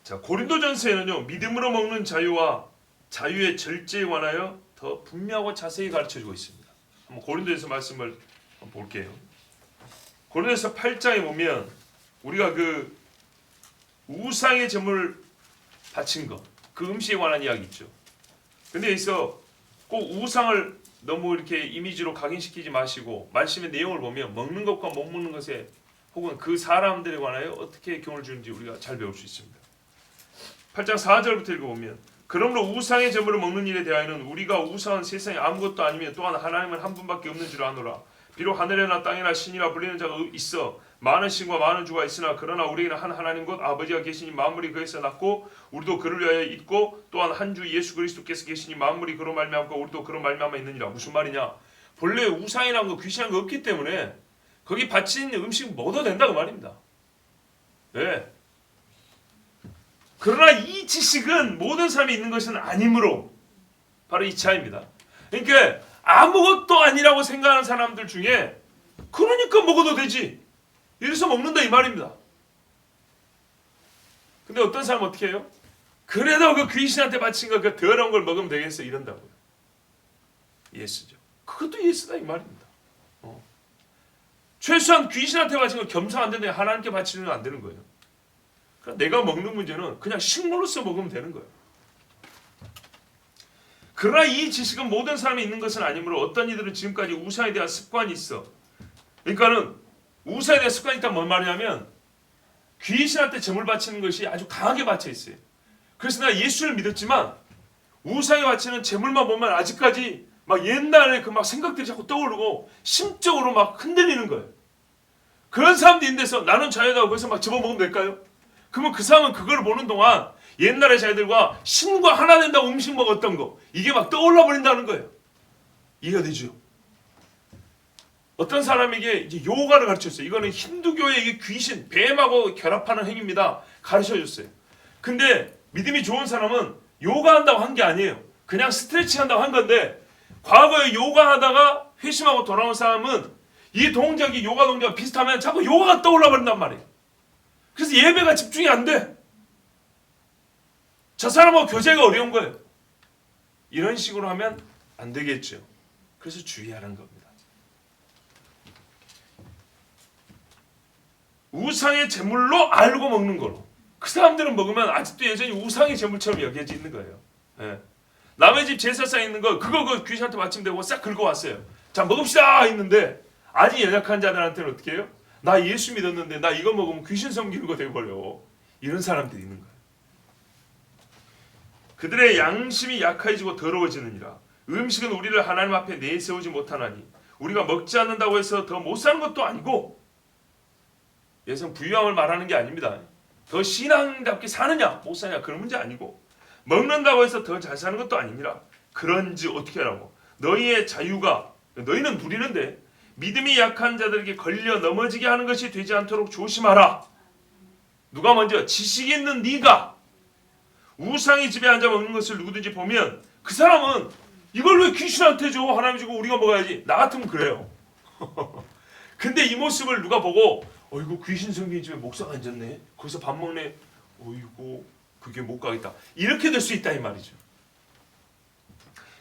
자, 고린도전서에는요, 믿음으로 먹는 자유와 자유의 절제에 관하여 더 분명하고 자세히 가르쳐주고 있습니다. 한번 고린도에서 말씀을 한번 볼게요. 고린도서 8장에 보면 우리가 그 우상의 제물을 바친 것, 그 음식에 관한 이야기 있죠. 근데 여기서 꼭 우상을 너무 이렇게 이미지로 각인시키지 마시고 말씀의 내용을 보면 먹는 것과 못 먹는 것에 혹은 그 사람들에 관하여 어떻게 교훈을 주는지 우리가 잘 배울 수 있습니다. 8장 4절부터 읽어보면 그러므로 우상의 제물을 먹는 일에 대하여는 우리가 우상은 세상에 아무것도 아니며 또한 하나님은 한 분밖에 없는 줄 아노라. 비록 하늘에나 땅에나 신이라 불리는 자가 있어 많은 신과 많은 주가 있으나 그러나 우리에게는 한 하나님 곧 아버지가 계시니 만물이 그에서 났고 우리도 그를 위하여 있고 또한 한 주 예수 그리스도께서 계시니 만물이 그로 말미암고 우리도 그로 말미암아 있느니라. 무슨 말이냐? 본래 우상이란 거 귀신한 거 없기 때문에 거기 바친 음식 먹어도 된다고 말입니다. 네. 그러나 이 지식은 모든 사람이 있는 것은 아니므로 바로 이 차이입니다. 그러니까 아무것도 아니라고 생각하는 사람들 중에 그러니까 먹어도 되지 이래서 먹는다 이 말입니다. 근데 어떤 사람은 어떻게 해요? 그래도 그 귀신한테 바친 거 그 더러운 걸 먹으면 되겠어 이런다고요. 예스죠. 그것도 예스다 이 말입니다. 최소한 귀신한테 바친 거 겸상 안 되는데 하나님께 바치는 건 안 되는 거예요. 내가 먹는 문제는 그냥 식물로서 먹으면 되는 거예요. 그러나 이 지식은 모든 사람이 있는 것은 아니므로 어떤 이들은 지금까지 우상에 대한 습관이 있어. 그러니까는 우상에 대한 습관이 있다면 뭔 말이냐면 귀신한테 제물 바치는 것이 아주 강하게 바쳐 있어요. 그래서 내가 예수를 믿었지만 우상에 바치는 제물만 보면 아직까지 막 옛날에 그 막 생각들이 자꾸 떠오르고 심적으로 막 흔들리는 거예요. 그런 사람들이 있는데서 나는 자유다고 거기서 막 집어먹으면 될까요? 그러면 그 사람은 그걸 보는 동안 옛날의 자기들과 신과 하나 된다고 음식 먹었던 거 이게 막 떠올라 버린다는 거예요. 이해가 되죠? 어떤 사람에게 이제 요가를 가르쳤어요. 이거는 힌두교의 이게 귀신, 뱀하고 결합하는 행위입니다. 가르쳐줬어요. 근데 믿음이 좋은 사람은 요가 한다고 한 게 아니에요. 그냥 스트레칭 한다고 한 건데 과거에 요가 하다가 회심하고 돌아온 사람은 이 동작이 요가 동작과 비슷하면 자꾸 요가가 떠올라 버린단 말이에요. 그래서 예배가 집중이 안 돼. 저 사람하고 교제가 어려운 거예요. 이런 식으로 하면 안 되겠죠. 그래서 주의하는 겁니다. 우상의 제물로 알고 먹는 거로. 그 사람들은 먹으면 아직도 여전히 우상의 제물처럼 여겨져 있는 거예요. 예. 남의 집 제사상에 있는 거 그거 그 귀신한테 바치면 되고 싹 긁어왔어요. 자 먹읍시다 했는데 아직 연약한 자들한테는 어떻게 해요? 나 예수 믿었는데 나 이거 먹으면 귀신 섬기는 거 되버려. 이런 사람들이 있는 거예요. 그들의 양심이 약해지고 더러워지느니라. 음식은 우리를 하나님 앞에 내세우지 못하나니 우리가 먹지 않는다고 해서 더 못 사는 것도 아니고 여기서 부유함을 말하는 게 아닙니다. 더 신앙답게 사느냐 못 사냐 그런 문제 아니고 먹는다고 해서 더 잘 사는 것도 아니니라. 그런지 어떻게 하라고? 너희의 자유가 너희는 누리는데 믿음이 약한 자들에게 걸려 넘어지게 하는 것이 되지 않도록 조심하라. 누가 먼저? 지식 있는 네가 우상의 집에 앉아 먹는 것을 누구든지 보면 그 사람은 이걸 왜 귀신한테 줘? 하나님 주고 우리가 먹어야지. 나 같으면 그래요. 근데 이 모습을 누가 보고 어이구 귀신 섬기는 집에 목사가 앉았네. 거기서 밥 먹네. 어이구 그게 못 가겠다. 이렇게 될 수 있다 이 말이죠.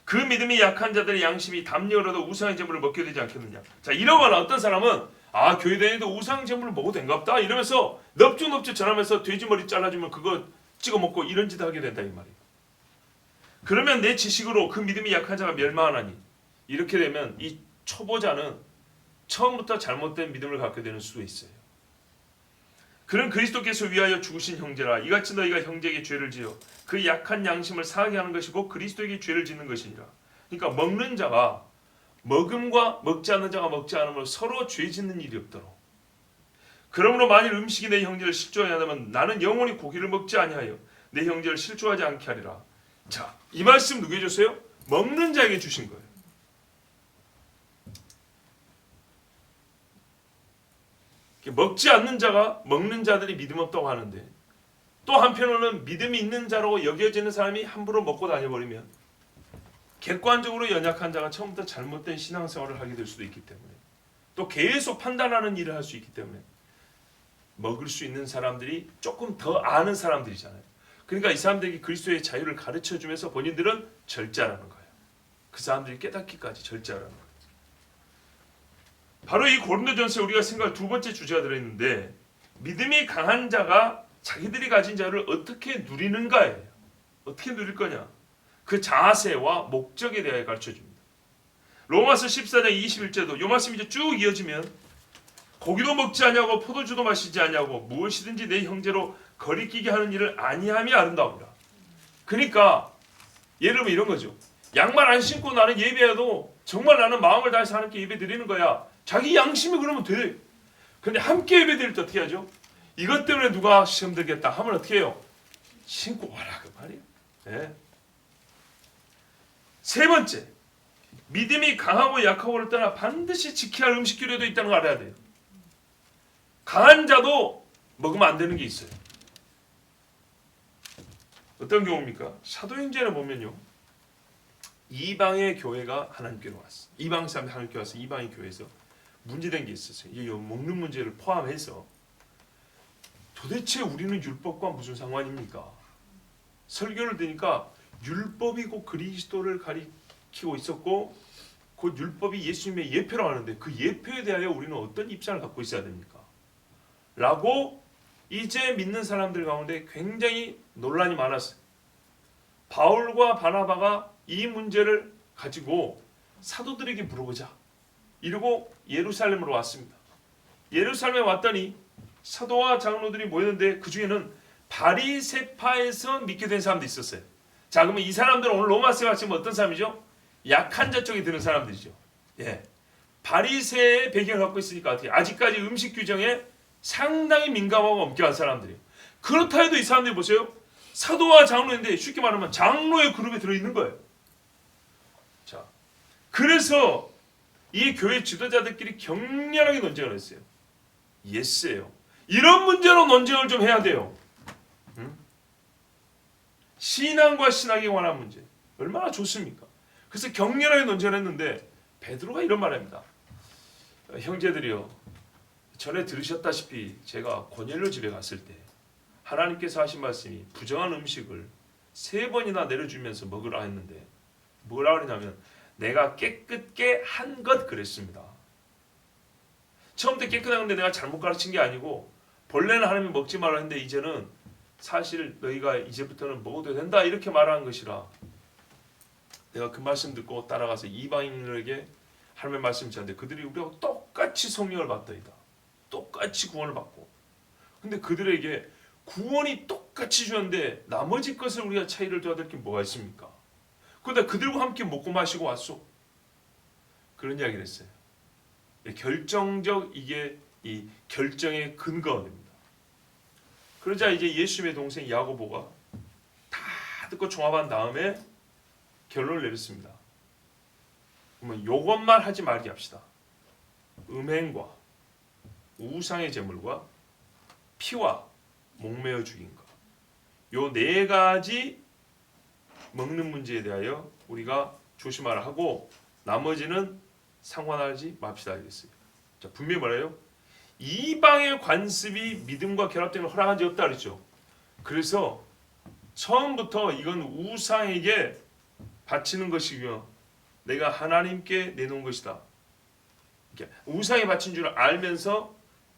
그 믿음이 약한 자들의 양심이 담력으로도 우상의 제물을 먹게 되지 않겠느냐. 자 이러거나 어떤 사람은 아 교회 다니도 우상 제물을 먹어도 된갑다 이러면서 넙죽넙죽 전하면서 돼지머리 잘라주면 그거 찍어 먹고 이런 짓 하게 된다 이 말이에요. 그러면 내 지식으로 그 믿음이 약한 자가 멸망하나니 이렇게 되면 이 초보자는 처음부터 잘못된 믿음을 갖게 되는 수도 있어요. 그는 그리스도께서 위하여 죽으신 형제라. 이같이 너희가 형제에게 죄를 지어 그 약한 양심을 상하게 하는 것이고 그리스도에게 죄를 짓는 것이니라. 그러니까 먹는 자가 먹음과 먹지 않는 자가 먹지 않음으로 서로 죄 짓는 일이 없도록. 그러므로 만일 음식이 내 형제를 실족하게 하다면 나는 영원히 고기를 먹지 아니하여 내 형제를 실족하지 않게 하리라. 자, 이 말씀 누구에게 줬어요? 먹는 자에게 주신 거예요. 먹지 않는 자가 먹는 자들이 믿음 없다고 하는데 또 한편으로는 믿음이 있는 자로 여겨지는 사람이 함부로 먹고 다녀버리면 객관적으로 연약한 자가 처음부터 잘못된 신앙생활을 하게 될 수도 있기 때문에 또 계속 판단하는 일을 할 수 있기 때문에 먹을 수 있는 사람들이 조금 더 아는 사람들이잖아요. 그러니까 이 사람들에게 그리스도의 자유를 가르쳐주면서 본인들은 절제하라는 거예요. 그 사람들이 깨닫기까지 절제하라는 거예요. 바로 이 고린도전서에 우리가 생각할 두 번째 주제가 들어있는데 믿음이 강한 자가 자기들이 가진 자유를 어떻게 누리는가예요. 어떻게 누릴 거냐. 그 자세와 목적에 대하여 가르쳐줍니다. 로마서 14장 21절도 이 말씀이 이제 쭉 이어지면 고기도 먹지 아니하고 포도주도 마시지 아니하고 무엇이든지 내 형제로 거리끼게 하는 일을 아니함이 아름다우니라. 그러니까 예를 들면 이런 거죠. 양말 안 신고 나는 예배해도 정말 나는 마음을 다해서 하나님께 예배 드리는 거야. 자기 양심이 그러면 돼. 근데 함께 예배 드릴 때 어떻게 하죠? 이것 때문에 누가 시험 들겠다 하면 어떻게 해요? 신고 와라 그 말이에요. 네. 세 번째, 믿음이 강하고 약하고를 떠나 반드시 지켜야 할 음식 규례도 있다는 걸 알아야 돼요. 강한 자도 먹으면 안 되는 게 있어요. 어떤 경우입니까? 사도행전에 보면요. 이방의 교회가 하나님께로 왔어. 이방 사람이 하나님께 와서 이방의 교회에서 문제된 게 있었어요. 이 먹는 문제를 포함해서 도대체 우리는 율법과 무슨 상관입니까? 설교를 드니까 율법이 곧 그리스도를 가리키고 있었고 곧 율법이 예수님의 예표라고 하는데 그 예표에 대하여 우리는 어떤 입장을 갖고 있어야 됩니까? 라고 이제 믿는 사람들 가운데 굉장히 논란이 많았어요. 바울과 바나바가 이 문제를 가지고 사도들에게 물어보자 이러고 예루살렘으로 왔습니다. 예루살렘에 왔더니 사도와 장로들이 모였는데 그 중에는 바리새파에서 믿게 된 사람도 있었어요. 자, 그러면 이 사람들은 오늘 로마서에 왔으면 어떤 사람이죠? 약한 자 쪽에 드는 사람들이죠. 예, 바리새의 배경을 갖고 있으니까 어떻게 아직까지 음식 규정에 상당히 민감하고 엄격한 사람들이에요. 그렇다 해도 이 사람들이 보세요. 사도와 장로인데 쉽게 말하면 장로의 그룹에 들어있는 거예요. 자, 그래서 이 교회 지도자들끼리 격렬하게 논쟁을 했어요. 예스예요. 이런 문제로 논쟁을 좀 해야 돼요. 신앙과 신학에 관한 문제 얼마나 좋습니까? 그래서 격렬하게 논쟁을 했는데 베드로가 이런 말을 합니다. 형제들이요, 전에 들으셨다시피 제가 고넬료 집에 갔을 때 하나님께서 하신 말씀이 부정한 음식을 3번이나 내려주면서 먹으라 했는데 뭐라 그러냐면 내가 깨끗게 한 것 그랬습니다. 처음부터 깨끗한 건데 내가 잘못 가르친 게 아니고 본래는 하나님이 먹지 말라 했는데 이제는 사실 너희가 이제부터는 먹어도 된다 이렇게 말하는 것이라 내가 그 말씀 듣고 따라가서 이방인들에게 하나님의 말씀을 전하는데 그들이 우리하고 똑같이 성령을 받더이다. 똑같이 구원을 받고 근데 그들에게 구원이 똑같이 주었는데 나머지 것을 우리가 차이를 둬야 될 게 뭐가 있습니까? 그런데 그들과 함께 먹고 마시고 왔소. 그런 이야기를 했어요. 결정적 이게 이 결정의 근거가 됩니다. 그러자 이제 예수님의 동생 야고보가 다 듣고 종합한 다음에 결론을 내렸습니다. 그러면 요것만 하지 말게 합시다. 음행과 우상의 제물과 피와 목매어 죽인 것. 요 4가지 먹는 문제에 대하여 우리가 조심하라 하고 나머지는 상관하지 맙시다 하겠어요. 자, 분명히 말해요. 이방의 관습이 믿음과 결합되는 걸 허락한 적이 없다 그랬죠. 그래서 처음부터 이건 우상에게 바치는 것이며 내가 하나님께 내놓은 것이다. 우상에 바친 줄 알면서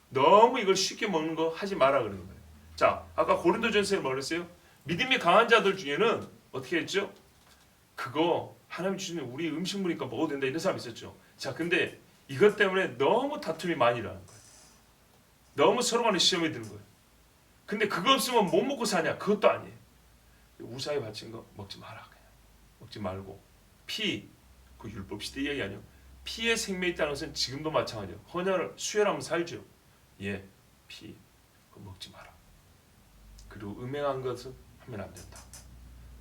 너무 이걸 쉽게 먹는 거 하지 마라 그러는 거예요. 자, 아까 고린도전서에 뭐 그랬어요? 믿음이 강한 자들 중에는 어떻게 했죠? 그거 하나님 주시는 우리 음식물이니까 먹어도 된다 이런 사람 있었죠. 자, 근데 이것 때문에 너무 다툼이 많이 일어나는 거예요. 너무 서로 간에 시험이 드는 거예요. 근데 그거 없으면 못 먹고 사냐? 그것도 아니에요. 우상에 바친 거 먹지 마라 그냥. 먹지 말고 피, 그 율법 시대 이야기 아니에요. 피에 생명이 있다는 것은 지금도 마찬가지예요. 헌혈을 수혈하면 살죠. 예, 피 그거 먹지 마라. 그리고 음행한 것은 하면 안 된다.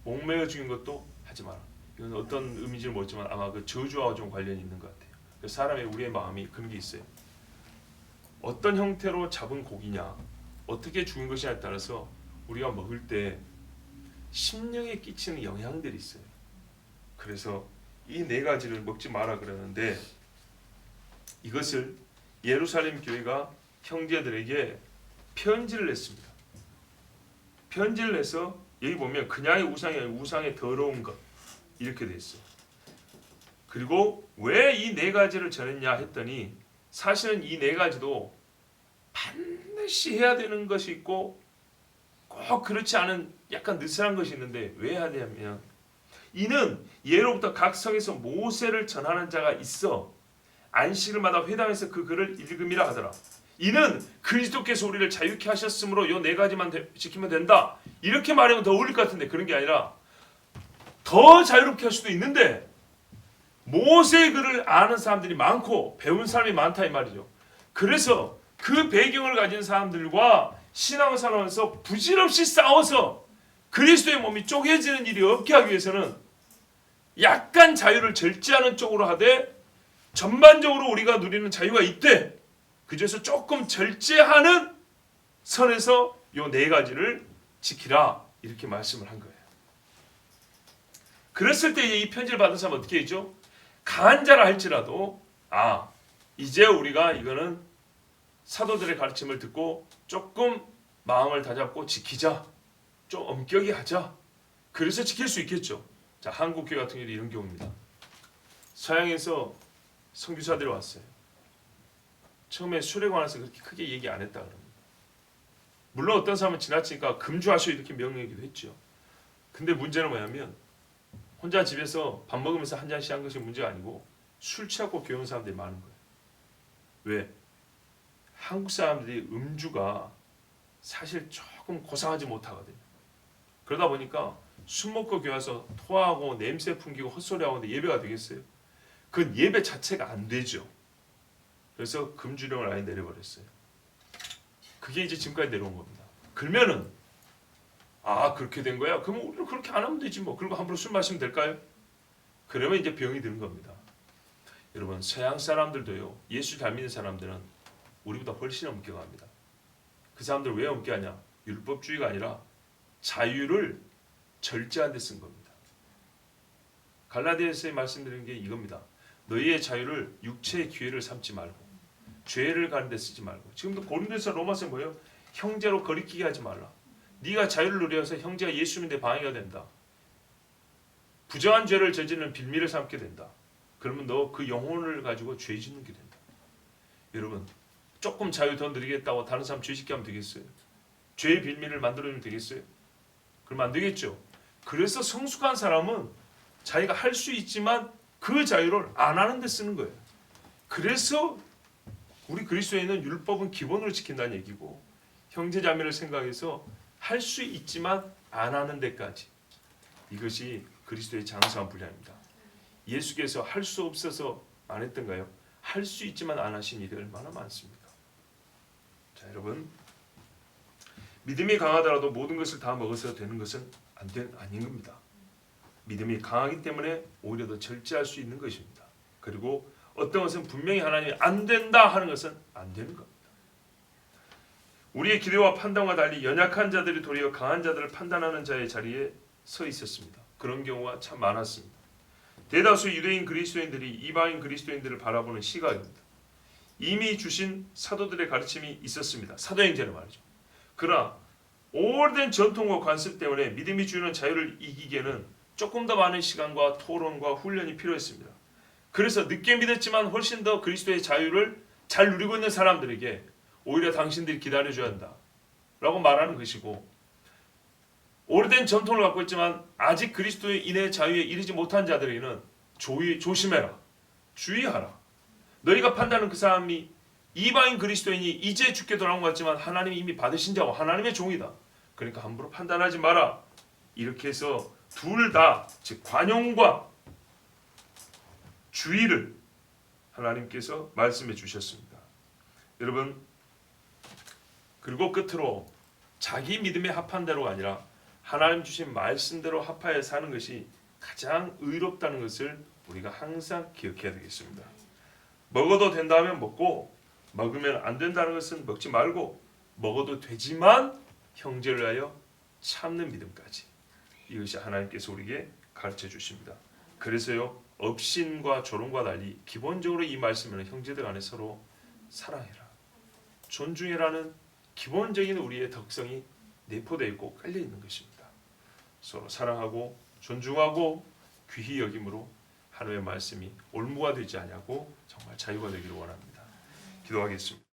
목매어 죽인 것도 하지 마라. 이건 어떤 의미인지는 모르지만 아마 그 저주와 좀 관련이 있는 것 같아요. 사람의 우리의 마음이 그런 게 있어요. 어떤 형태로 잡은 고기냐, 어떻게 죽인 것이냐에 따라서 우리가 먹을 때 심령에 끼치는 영향들이 있어요. 그래서 이 4가지를 먹지 마라 그러는데 이것을 예루살렘 교회가 형제들에게 편지를 냈습니다. 편지를 내서 여기 보면 그냥의 우상이 아니라 우상의 더러운 것 이렇게 돼 있어요. 그리고 왜 이 네 가지를 전했냐 했더니 사실은 이 네 가지도 반드시 해야 되는 것이 있고 꼭 그렇지 않은 약간 느슨한 것이 있는데 왜 해야 되냐면 이는 예로부터 각 성에서 모세를 전하는 자가 있어 안식일마다 회당에서 그 글을 읽음이라 하더라. 이는 그리스도께서 우리를 자유케 하셨으므로 요 네 가지만 지키면 된다. 이렇게 말하면 더 어울릴 것 같은데 그런 게 아니라 더 자유롭게 할 수도 있는데 모세의 글을 아는 사람들이 많고 배운 사람이 많다 이 말이죠. 그래서 그 배경을 가진 사람들과 신앙생활하면서 부질없이 싸워서 그리스도의 몸이 쪼개지는 일이 없게 하기 위해서는 약간 자유를 절제하는 쪽으로 하되 전반적으로 우리가 누리는 자유가 있대. 그중에서 조금 절제하는 선에서 요 네 가지를 지키라 이렇게 말씀을 한 거예요. 그랬을 때 이 편지를 받은 사람은 어떻게 했죠? 강한 자라 할지라도 이제 우리가 이거는 사도들의 가르침을 듣고 조금 마음을 다잡고 지키자. 좀 엄격히 하자. 그래서 지킬 수 있겠죠. 자, 한국교회 같은 경우도 이런 경우입니다. 서양에서 선교사들이 왔어요. 처음에 술에 관해서 그렇게 크게 얘기 안 했다 그럽니다. 물론 어떤 사람은 지나치니까 금주하시오 이렇게 명령하기도 했죠. 근데 문제는 뭐냐면 혼자 집에서 밥 먹으면서 한 잔씩 한 것이 문제가 아니고 술 취하고 교회 온 사람들이 많은 거예요. 왜? 한국 사람들이 음주가 사실 조금 고상하지 못하거든요. 그러다 보니까 술 먹고 교회 와서 토하고 냄새 풍기고 헛소리하고 하는데 예배가 되겠어요? 그 예배 자체가 안 되죠. 그래서 금주령을 아예 내려버렸어요. 그게 이제 지금까지 내려온 겁니다. 그러면은 그렇게 된 거야? 그러면 우리는 그렇게 안 하면 되지 뭐. 그리고 함부로 술 마시면 될까요? 그러면 이제 병이 드는 겁니다. 여러분 서양 사람들도요. 예수 잘 믿는 사람들은 우리보다 훨씬 엄격합니다. 그 사람들 왜 엄격하냐? 율법주의가 아니라 자유를 절제한 데 쓴 겁니다. 갈라디아서에 말씀드린 게 이겁니다. 너희의 자유를 육체의 기회를 삼지 말고 죄를 가는 데 쓰지 말고. 지금도 고린도서 로마서에 뭐예요? 형제로 거리끼게 하지 말라. 네가 자유를 누려서 형제가 예수 믿는 데 방해가 된다. 부정한 죄를 저지르는 빌미를 삼게 된다. 그러면 너 그 영혼을 가지고 죄 짓는 게 된다. 여러분 조금 자유 더 누리겠다고 다른 사람 죄 짓게 하면 되겠어요? 죄의 빌미를 만들어주면 되겠어요? 그러면 안 되겠죠. 그래서 성숙한 사람은 자기가 할 수 있지만 그 자유를 안 하는 데 쓰는 거예요. 그래서 우리 그리스도인은 율법은 기본으로 지킨다는 얘기고 형제자매를 생각해서 할 수 있지만 안 하는 데까지. 이것이 그리스도의 장성한 분량입니다. 예수께서 할 수 없어서 안 했던가요? 할 수 있지만 안 하신 일이 얼마나 많습니까? 자, 여러분 믿음이 강하더라도 모든 것을 다 먹어서 되는 것은 아닌 겁니다. 믿음이 강하기 때문에 오히려 더 절제할 수 있는 것입니다. 그리고 어떤 것은 분명히 하나님이 안 된다 하는 것은 안 되는 겁니다. 우리의 기대와 판단과 달리 연약한 자들이 도리어 강한 자들을 판단하는 자의 자리에 서 있었습니다. 그런 경우가 참 많았습니다. 대다수 유대인 그리스도인들이 이방인 그리스도인들을 바라보는 시각입니다. 이미 주신 사도들의 가르침이 있었습니다. 사도행전에 말이죠. 그러나 오래된 전통과 관습 때문에 믿음이 주는 자유를 이기기에는 조금 더 많은 시간과 토론과 훈련이 필요했습니다. 그래서 늦게 믿었지만 훨씬 더 그리스도의 자유를 잘 누리고 있는 사람들에게 오히려 당신들이 기다려줘야 한다 라고 말하는 것이고, 오래된 전통을 갖고 있지만 아직 그리스도인의 자유에 이르지 못한 자들에게는 조심해라, 주의하라. 너희가 판단하는 그 사람이 이방인 그리스도인이 이제 죽게 돌아온 것 같지만 하나님이 이미 받으신 자고 하나님의 종이다. 그러니까 함부로 판단하지 마라. 이렇게 해서 둘 다, 즉 관용과 주의를 하나님께서 말씀해 주셨습니다. 여러분, 그리고 끝으로 자기 믿음에 합한 대로가 아니라 하나님 주신 말씀대로 합하여 사는 것이 가장 의롭다는 것을 우리가 항상 기억해야 되겠습니다. 먹어도 된다면 먹고 먹으면 안 된다는 것은 먹지 말고 먹어도 되지만 형제를 위하여 참는 믿음까지. 이것이 하나님께서 우리에게 가르쳐 주십니다. 그래서요, 업신과 조롱과 달리 기본적으로 이 말씀에는 형제들 간에 서로 사랑해라. 존중해라는 기본적인 우리의 덕성이 내포되어 있고 깔려 있는 것입니다. 서로 사랑하고 존중하고 귀히 여김으로 하나님의 말씀이 올무가 되지 아니하고 정말 자유가 되기를 원합니다. 기도하겠습니다.